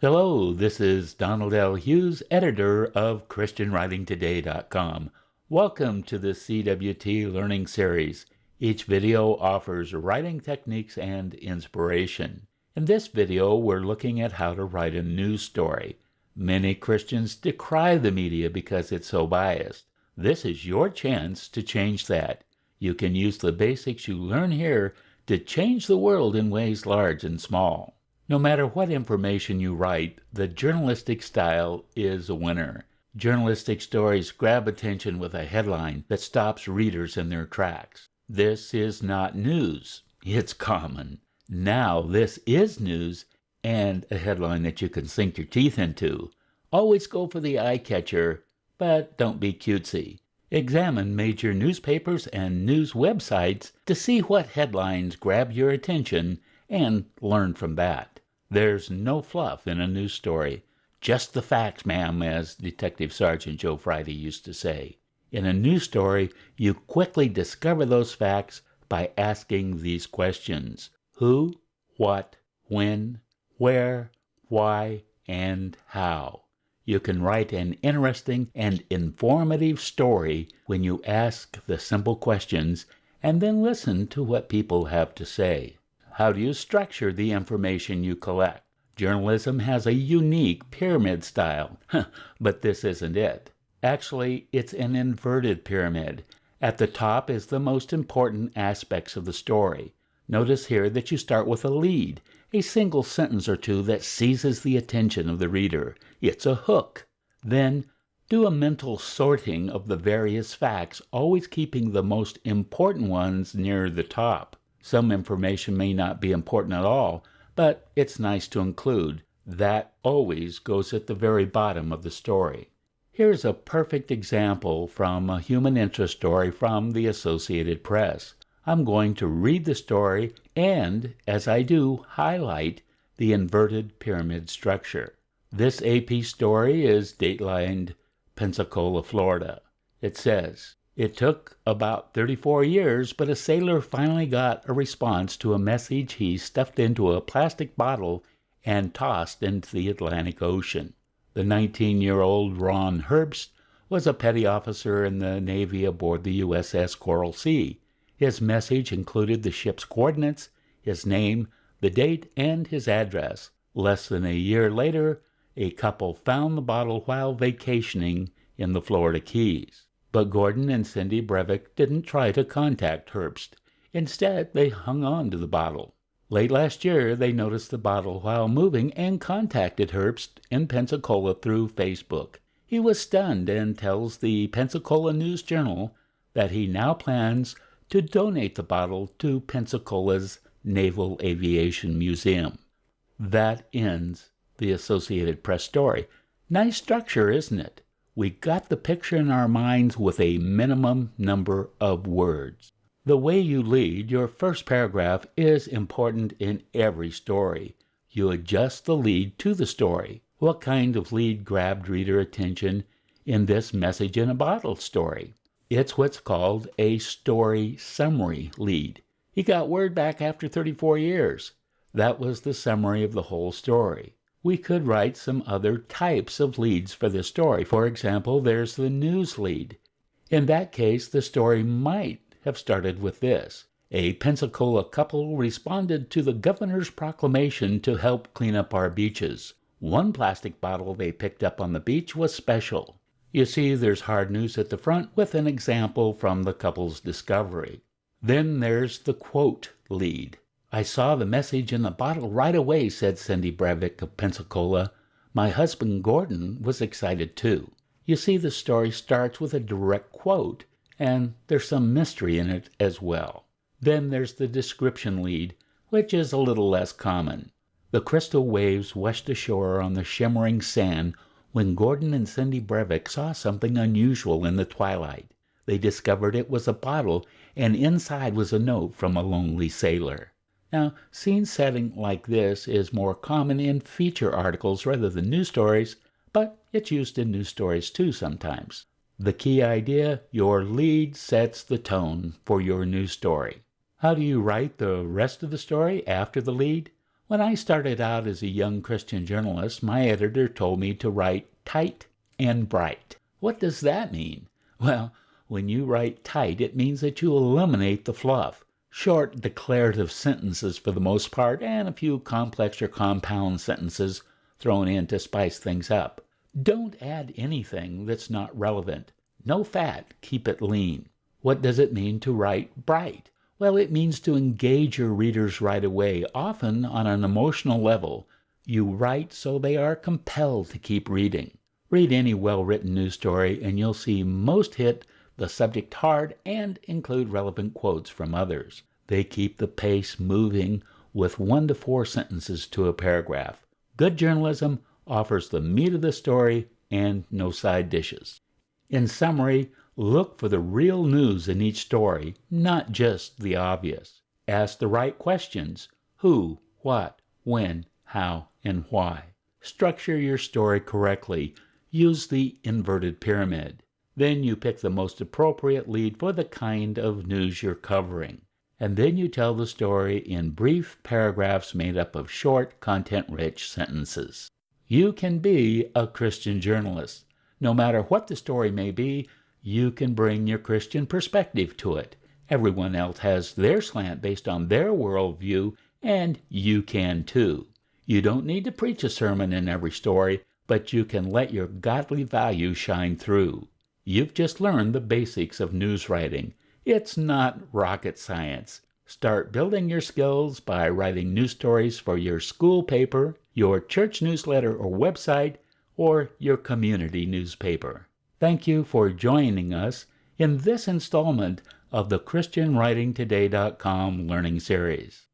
Hello, this is Donald L. Hughes, editor of ChristianWritingToday.com. Welcome to the CWT Learning Series. Each video offers writing techniques and inspiration. In this video, we're looking at how to write a news story. Many Christians decry the media because it's so biased. This is your chance to change that. You can use the basics you learn here to change the world in ways large and small. No matter what information you write, the journalistic style is a winner. Journalistic stories grab attention with a headline that stops readers in their tracks. This is not news. It's common. Now this is news and a headline that you can sink your teeth into. Always go for the eye catcher, but don't be cutesy. Examine major newspapers and news websites to see what headlines grab your attention and learn from that. There's no fluff in a news story. Just the facts, ma'am, as Detective Sergeant Joe Friday used to say. In a news story, you quickly discover those facts by asking these questions: who, what, when, where, why, and how. You can write an interesting and informative story when you ask the simple questions and then listen to what people have to say. How do you structure the information you collect? Journalism has a unique pyramid style, but this isn't it. Actually, it's an inverted pyramid. At the top is the most important aspects of the story. Notice here that you start with a lead, a single sentence or two that seizes the attention of the reader. It's a hook. Then, do a mental sorting of the various facts, always keeping the most important ones near the top. Some information may not be important at all, but it's nice to include. That always goes at the very bottom of the story. Here's a perfect example from a human interest story from the Associated Press. I'm going to read the story and, as I do, highlight the inverted pyramid structure. This AP story is datelined Pensacola, Florida. It says, "It took about 34 years, but a sailor finally got a response to a message he stuffed into a plastic bottle and tossed into the Atlantic Ocean." The 19-year-old Ron Herbst was a petty officer in the Navy aboard the USS Coral Sea. His message included the ship's coordinates, his name, the date, and his address. Less than a year later, a couple found the bottle while vacationing in the Florida Keys. But Gordon and Cindy Breivik didn't try to contact Herbst. Instead, they hung on to the bottle. Late last year, they noticed the bottle while moving and contacted Herbst in Pensacola through Facebook. He was stunned and tells the Pensacola News-Journal that he now plans to donate the bottle to Pensacola's Naval Aviation Museum. That ends the Associated Press story. Nice structure, isn't it? We got the picture in our minds with a minimum number of words. The way you lead your first paragraph is important in every story. You adjust the lead to the story. What kind of lead grabbed reader attention in this message in a bottle story? It's what's called a story summary lead. He got word back after 34 years. That was the summary of the whole story. We could write some other types of leads for this story. For example, there's the news lead. In that case, the story might have started with this: a Pensacola couple responded to the governor's proclamation to help clean up our beaches. One plastic bottle they picked up on the beach was special. You see, there's hard news at the front with an example from the couple's discovery. Then there's the quote lead. "I saw the message in the bottle right away," said Cindy Breivik of Pensacola. "My husband Gordon was excited too." You see, the story starts with a direct quote, and there's some mystery in it as well. Then there's the description lead, which is a little less common. The crystal waves washed ashore on the shimmering sand when Gordon and Cindy Breivik saw something unusual in the twilight. They discovered it was a bottle, and inside was a note from a lonely sailor. Now, scene setting like this is more common in feature articles rather than news stories, but it's used in news stories too sometimes. The key idea: your lead sets the tone for your news story. How do you write the rest of the story after the lead? When I started out as a young Christian journalist, my editor told me to write tight and bright. What does that mean? Well, when you write tight, it means that you eliminate the fluff. Short declarative sentences for the most part, and a few complex or compound sentences thrown in to spice things up. Don't add anything that's not relevant. No fat, keep it lean. What does it mean to write bright? Well, it means to engage your readers right away, often on an emotional level. You write so they are compelled to keep reading. Read any well-written news story and you'll see most hit the subject hard and include relevant quotes from others. They keep the pace moving with 1 to 4 sentences to a paragraph. Good journalism offers the meat of the story and no side dishes. In summary, look for the real news in each story, not just the obvious. Ask the right questions: who, what, when, how, and why. Structure your story correctly. Use the inverted pyramid. Then you pick the most appropriate lead for the kind of news you're covering. And then you tell the story in brief paragraphs made up of short, content-rich sentences. You can be a Christian journalist. No matter what the story may be, you can bring your Christian perspective to it. Everyone else has their slant based on their worldview, and you can too. You don't need to preach a sermon in every story, but you can let your godly values shine through. You've just learned the basics of news writing. It's not rocket science. Start building your skills by writing news stories for your school paper, your church newsletter or website, or your community newspaper. Thank you for joining us in this installment of the ChristianWritingToday.com Learning Series.